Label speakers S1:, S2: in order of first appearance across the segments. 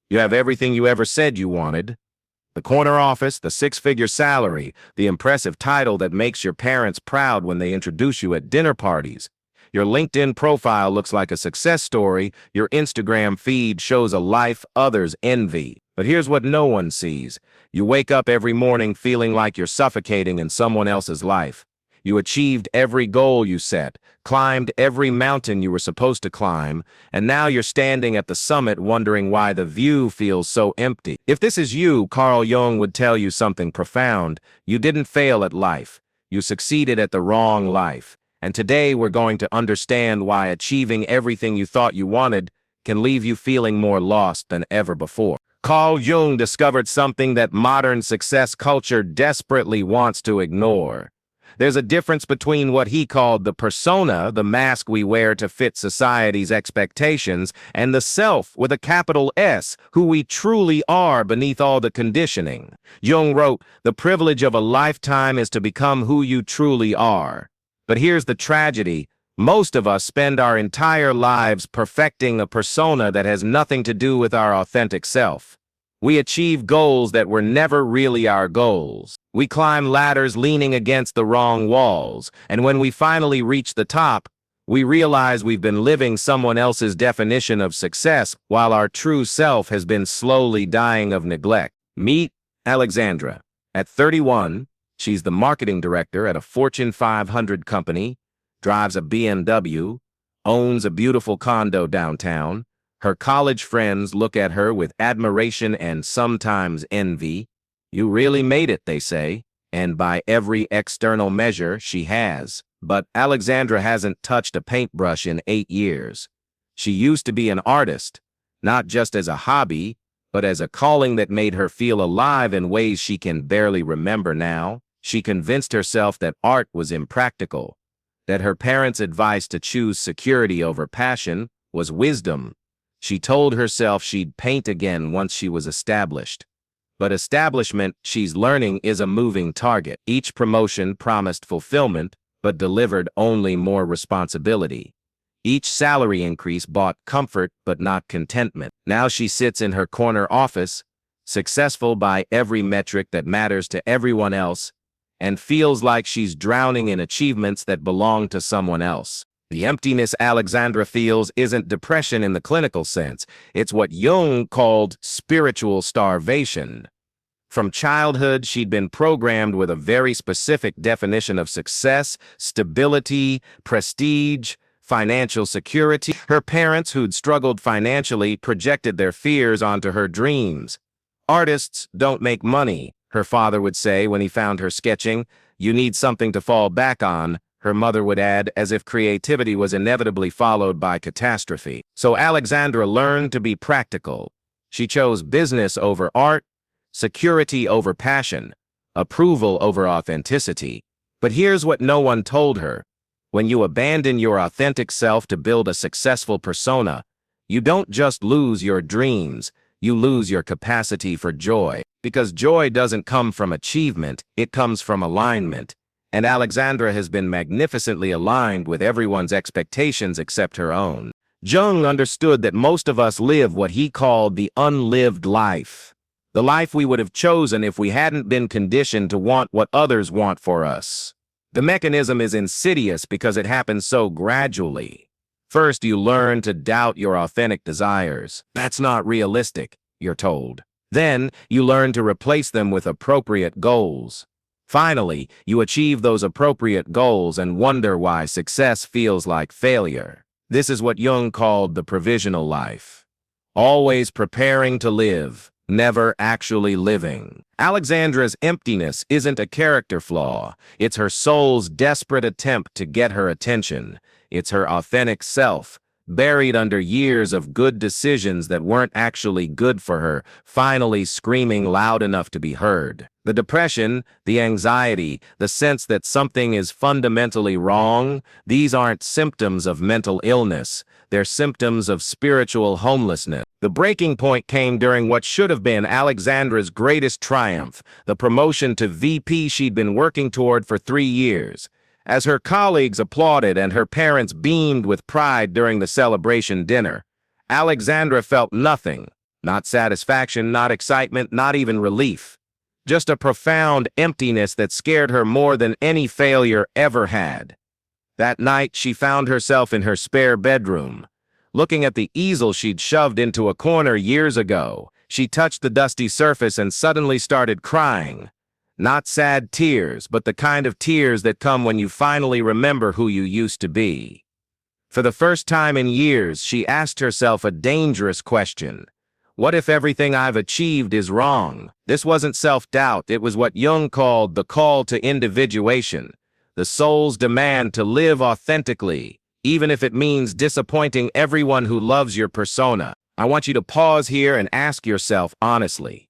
S1: You have everything you ever said you wanted. The corner office, the six-figure salary, the impressive title that makes your parents proud when they introduce you at dinner parties. Your LinkedIn profile looks like a success story. Your Instagram feed shows a life others envy. But here's what no one sees. You wake up every morning feeling like you're suffocating in someone else's life. You achieved every goal you set, climbed every mountain you were supposed to climb, and now you're standing at the summit wondering why the view feels so empty. If this is you, Carl Jung would tell you something profound. You didn't fail at life. You succeeded at the wrong life. And today we're going to understand why achieving everything you thought you wanted can leave you feeling more lost than ever before. Carl Jung discovered something that modern success culture desperately wants to ignore. There's a difference between what he called the persona, the mask we wear to fit society's expectations, and the self with a capital S, who we truly are beneath all the conditioning. Jung wrote, "The privilege of a lifetime is to become who you truly are." But here's the tragedy. Most of us spend our entire lives perfecting a persona that has nothing to do with our authentic self. We achieve goals that were never really our goals. We climb ladders leaning against the wrong walls, and when we finally reach the top, we realize we've been living someone else's definition of success while our true self has been slowly dying of neglect. Meet Alexandra. At 31, she's the marketing director at a Fortune 500 company, drives a BMW, owns a beautiful condo downtown. Her college friends look at her with admiration and sometimes envy. You really made it, they say, and by every external measure, she has. But Alexandra hasn't touched a paintbrush in 8 years. She used to be an artist, not just as a hobby, but as a calling that made her feel alive in ways she can barely remember now. She convinced herself that art was impractical, that her parents' advice to choose security over passion was wisdom. She told herself she'd paint again once she was established. But establishment, she's learning, is a moving target. Each promotion promised fulfillment, but delivered only more responsibility. Each salary increase bought comfort, but not contentment. Now she sits in her corner office, successful by every metric that matters to everyone else, and feels like she's drowning in achievements that belong to someone else. The emptiness Alexandra feels isn't depression in the clinical sense. It's what Jung called spiritual starvation. From childhood, she'd been programmed with a very specific definition of success, stability, prestige, financial security. Her parents, who'd struggled financially, projected their fears onto her dreams. "Artists don't make money," her father would say when he found her sketching. "You need something to fall back on," her mother would add, as if creativity was inevitably followed by catastrophe. So Alexandra learned to be practical. She chose business over art, security over passion, approval over authenticity. But here's what no one told her. When you abandon your authentic self to build a successful persona, you don't just lose your dreams, you lose your capacity for joy. Because joy doesn't come from achievement, it comes from alignment. And Alexandra has been magnificently aligned with everyone's expectations except her own. Jung understood that most of us live what he called the unlived life. The life we would have chosen if we hadn't been conditioned to want what others want for us. The mechanism is insidious because it happens so gradually. First, you learn to doubt your authentic desires. That's not realistic, you're told. Then, you learn to replace them with appropriate goals. Finally, you achieve those appropriate goals and wonder why success feels like failure. This is what Jung called the provisional life. Always preparing to live, never actually living. Alexandra's emptiness isn't a character flaw. It's her soul's desperate attempt to get her attention. It's her authentic self, buried under years of good decisions that weren't actually good for her, finally screaming loud enough to be heard. The depression, the anxiety, the sense that something is fundamentally wrong, these aren't symptoms of mental illness. They're symptoms of spiritual homelessness. The breaking point came during what should have been Alexandra's greatest triumph, the promotion to VP she'd been working toward for 3 years. As her colleagues applauded and her parents beamed with pride during the celebration dinner, Alexandra felt nothing, Not satisfaction, not excitement, not even relief. Just a profound emptiness that scared her more than any failure ever had. That night, she found herself in her spare bedroom. Looking at the easel she'd shoved into a corner years ago, she touched the dusty surface and suddenly started crying. Not sad tears, but the kind of tears that come when you finally remember who you used to be. For the first time in years, she asked herself a dangerous question. What if everything I've achieved is wrong? This wasn't self-doubt, it was what Jung called the call to individuation, the soul's demand to live authentically, even if it means disappointing everyone who loves your persona. I want you to pause here and ask yourself honestly.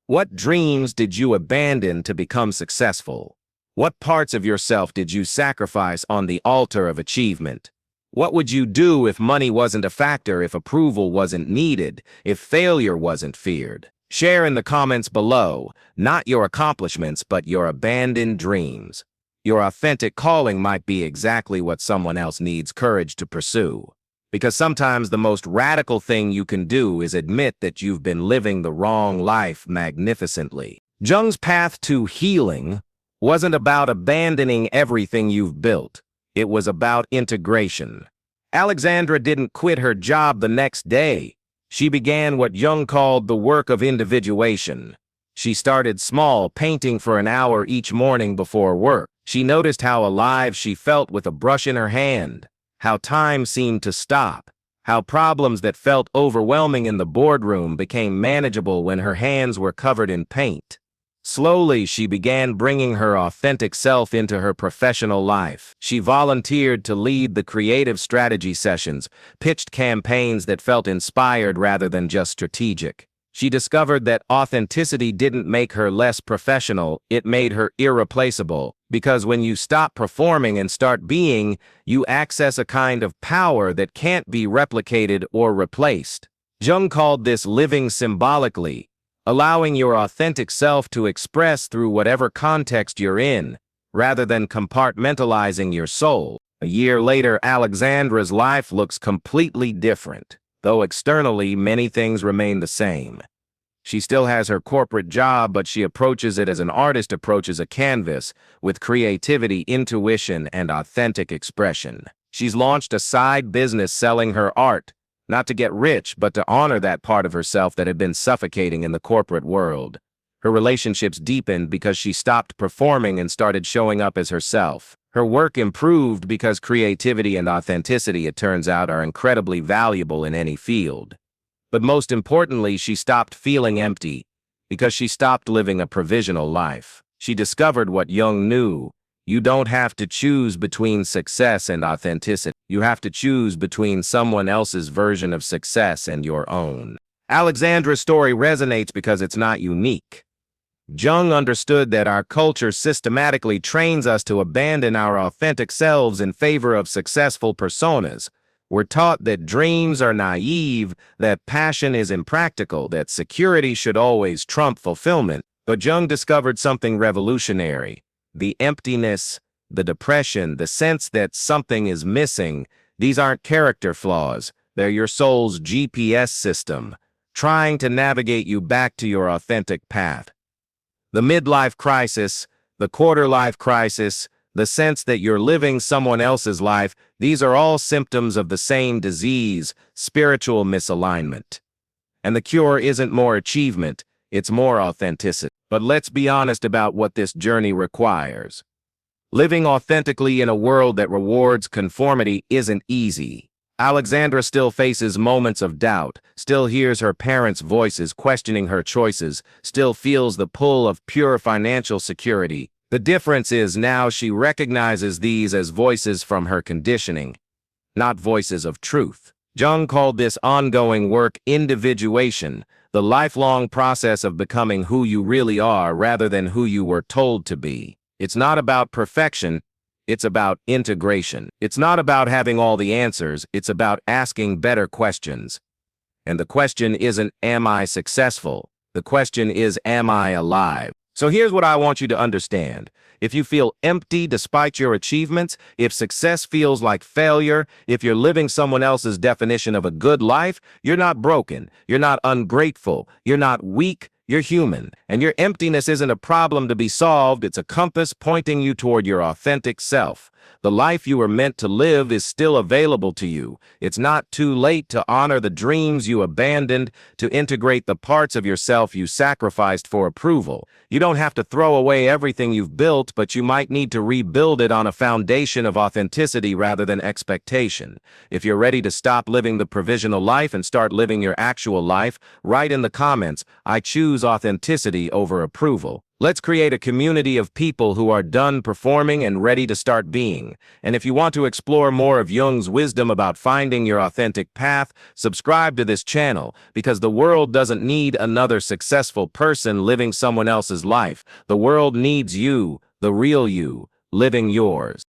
S1: What dreams did you abandon to become successful? What parts of yourself did you sacrifice on the altar of achievement? What would you do if money wasn't a factor, if approval wasn't needed, if failure wasn't feared? Share in the comments below, not your accomplishments, but your abandoned dreams. Your authentic calling might be exactly what someone else needs courage to pursue. Because sometimes the most radical thing you can do is admit that you've been living the wrong life magnificently. Jung's path to healing wasn't about abandoning everything you've built. It was about integration. Alexandra didn't quit her job the next day. She began what Jung called the work of individuation. She started small, painting for an hour each morning before work. She noticed how alive she felt with a brush in her hand, how time seemed to stop, how problems that felt overwhelming in the boardroom became manageable when her hands were covered in paint. Slowly, she began bringing her authentic self into her professional life. She volunteered to lead the creative strategy sessions, pitched campaigns that felt inspired rather than just strategic. She discovered that authenticity didn't make her less professional, it made her irreplaceable. Because when you stop performing and start being, you access a kind of power that can't be replicated or replaced. Jung called this living symbolically, allowing your authentic self to express through whatever context you're in, rather than compartmentalizing your soul. A year later, Alexandra's life looks completely different, though externally many things remain the same. She still has her corporate job, but she approaches it as an artist approaches a canvas, with creativity, intuition, and authentic expression. She's launched a side business selling her art, not to get rich, but to honor that part of herself that had been suffocating in the corporate world. Her relationships deepened because she stopped performing and started showing up as herself. Her work improved because creativity and authenticity, it turns out, are incredibly valuable in any field. But most importantly, she stopped feeling empty because she stopped living a provisional life. She discovered what Jung knew. You don't have to choose between success and authenticity. You have to choose between someone else's version of success and your own. Alexandra's story resonates because it's not unique. Jung understood that our culture systematically trains us to abandon our authentic selves in favor of successful personas. We're taught that dreams are naive, that passion is impractical, that security should always trump fulfillment. But Jung discovered something revolutionary. The emptiness, the depression, the sense that something is missing, these aren't character flaws. They're your soul's GPS system, trying to navigate you back to your authentic path. The midlife crisis, the quarter-life crisis, the sense that you're living someone else's life, these are all symptoms of the same disease, spiritual misalignment. And the cure isn't more achievement, it's more authenticity. But let's be honest about what this journey requires. Living authentically in a world that rewards conformity isn't easy. Alexandra still faces moments of doubt, still hears her parents' voices questioning her choices, still feels the pull of pure financial security. The difference is now she recognizes these as voices from her conditioning, not voices of truth. Jung called this ongoing work individuation, the lifelong process of becoming who you really are rather than who you were told to be. It's not about perfection, it's about integration. It's not about having all the answers, it's about asking better questions. And the question isn't, am I successful? The question is, am I alive? So here's what I want you to understand. If you feel empty despite your achievements, if success feels like failure, if you're living someone else's definition of a good life, you're not broken, you're not ungrateful, you're not weak, you're human. And your emptiness isn't a problem to be solved, it's a compass pointing you toward your authentic self. The life you were meant to live is still available to you. It's not too late to honor the dreams you abandoned, to integrate the parts of yourself you sacrificed for approval. You don't have to throw away everything you've built, but you might need to rebuild it on a foundation of authenticity rather than expectation. If you're ready to stop living the provisional life and start living your actual life, write in the comments, "I choose authenticity over approval." Let's create a community of people who are done performing and ready to start being. And if you want to explore more of Jung's wisdom about finding your authentic path, subscribe to this channel, because the world doesn't need another successful person living someone else's life. The world needs you, the real you, living yours.